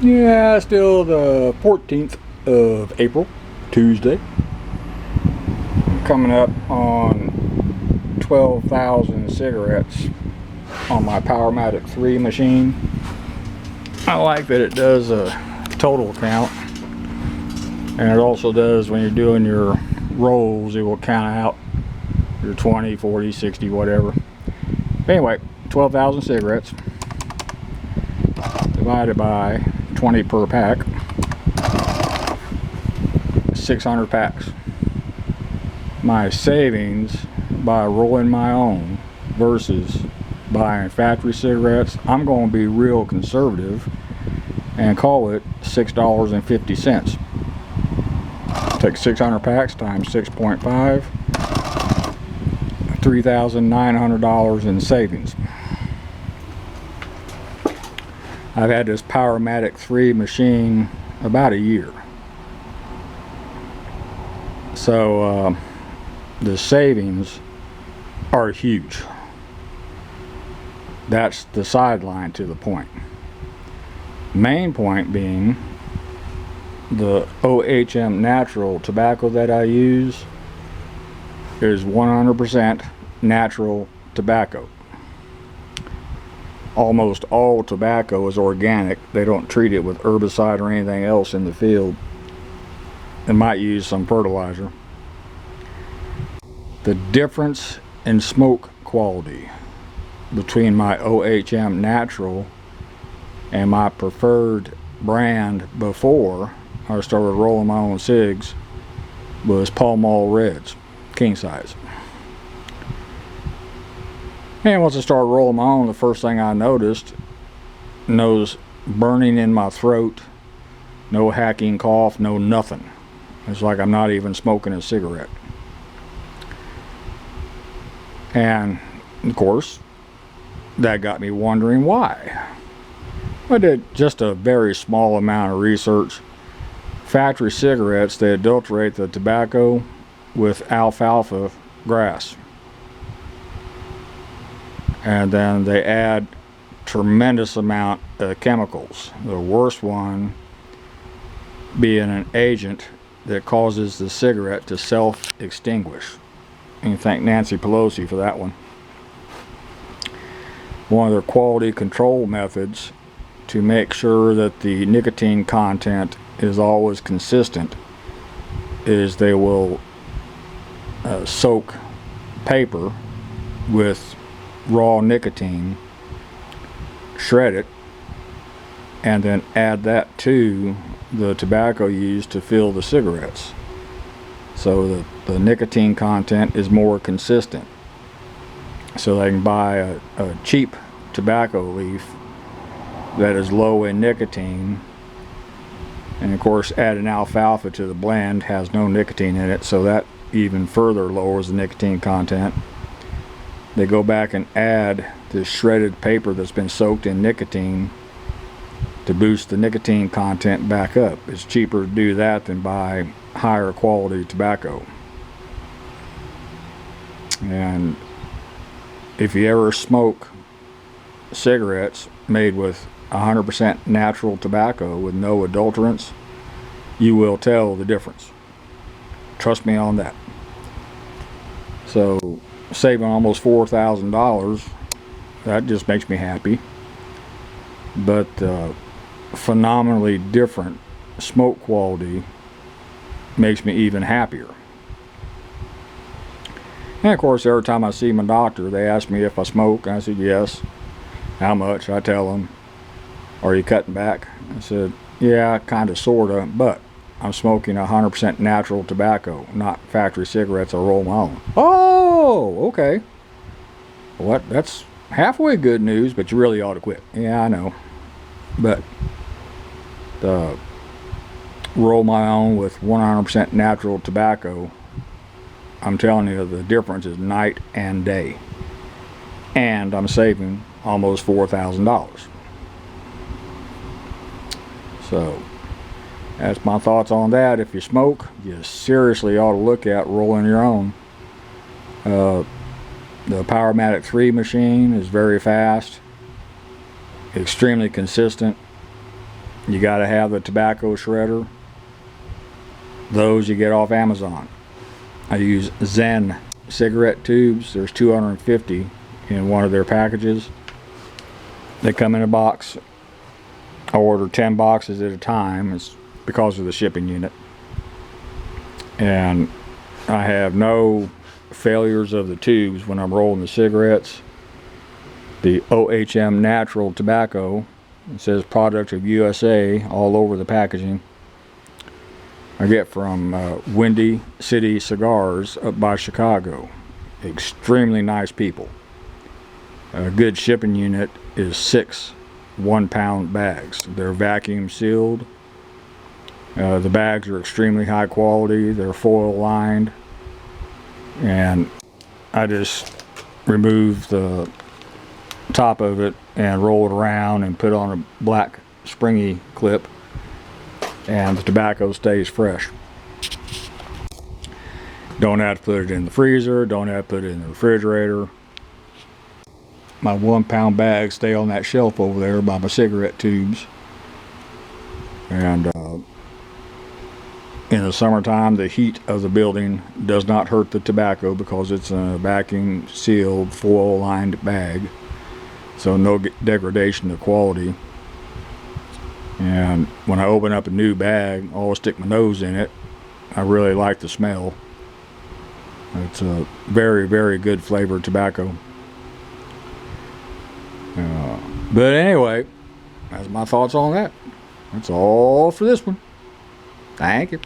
Yeah, still the 14th of April, Tuesday. Coming up on 12,000 cigarettes on my Powermatic 3 machine. I like that it does a total count, and it also does, when you're doing your rolls, it will count out your 20, 40, 60, whatever. But anyway, 12,000 cigarettes divided by 20 per pack, 600 packs. My savings by rolling my own versus buying factory cigarettes, I'm going to be real conservative and call it $6.50. Take 600 packs times 6.5, $3,900 in savings. I've had this Powermatic 3 machine about a year. So the savings are huge. That's the sideline to the point. Main point being the OHM natural tobacco that I use is 100% natural tobacco. Almost all tobacco is organic. They don't treat it with herbicide or anything else in the field. They might use some fertilizer. The difference in smoke quality between my OHM natural and my preferred brand before I started rolling my own cigs was Pall Mall Reds, king size. And once I started rolling my own, the first thing I noticed, no burning in my throat, no hacking cough, no nothing. It's like I'm not even smoking a cigarette. And of course, that got me wondering why. I did just a very small amount of research. Factory cigarettes, they adulterate the tobacco with alfalfa grass. And then they add tremendous amount of chemicals. The worst one being an agent that causes the cigarette to self-extinguish. And you thank Nancy Pelosi for that one. One of their quality control methods to make sure that the nicotine content is always consistent is they will soak paper with raw nicotine, shred it, and then add that to the tobacco used to fill the cigarettes, so the nicotine content is more consistent, so they can buy a cheap tobacco leaf that is low in nicotine, and of course add an alfalfa to the blend, has no nicotine in it, so that even further lowers the nicotine content. They go back and add this shredded paper that's been soaked in nicotine to boost the nicotine content back up. It's cheaper to do that than buy higher quality tobacco. And if you ever smoke cigarettes made with 100% natural tobacco with no adulterants, you will tell the difference. Trust me on that. So saving almost $4,000, that just makes me happy. But phenomenally different smoke quality makes me even happier. And of course, every time I see my doctor, they ask me if I smoke. I said yes. How much? I tell them. Are you cutting back? I said, yeah, kind of, sort of, but I'm smoking 100% natural tobacco, not factory cigarettes. I roll my own. Oh, okay. Well, that's halfway good news, but you really ought to quit. Yeah, I know. But the roll my own with 100% natural tobacco, I'm telling you, the difference is night and day. And I'm saving almost $4,000. So that's my thoughts on that. If you smoke, you seriously ought to look at rolling your own. The Powermatic 3 machine is very fast, extremely consistent, You got to have the tobacco shredder. Those you get off Amazon. I use Zen cigarette tubes. There's 250 in one of their packages. They come in a box. I order 10 boxes at a time. It's because of the shipping unit. And I have no failures of the tubes when I'm rolling the cigarettes. The OHM natural tobacco, it says product of USA all over the packaging. I get from Windy City Cigars up by Chicago. Extremely nice people. A good shipping unit is 6 1-pound bags. They're vacuum sealed. The bags are extremely high quality. They're foil lined. And I just remove the top of it and roll it around and put on a black springy clip, and the tobacco stays fresh. Don't have to put it in the freezer, don't have to put it in the refrigerator. My 1-pound bags stay on that shelf over there by my cigarette tubes. And in the summertime, the heat of the building does not hurt the tobacco because it's a vacuum sealed, foil lined bag. So no degradation of quality. And when I open up a new bag, I always stick my nose in it. I really like the smell. It's a very, very good flavored tobacco. But anyway, that's my thoughts on that. That's all for this one. Thank you.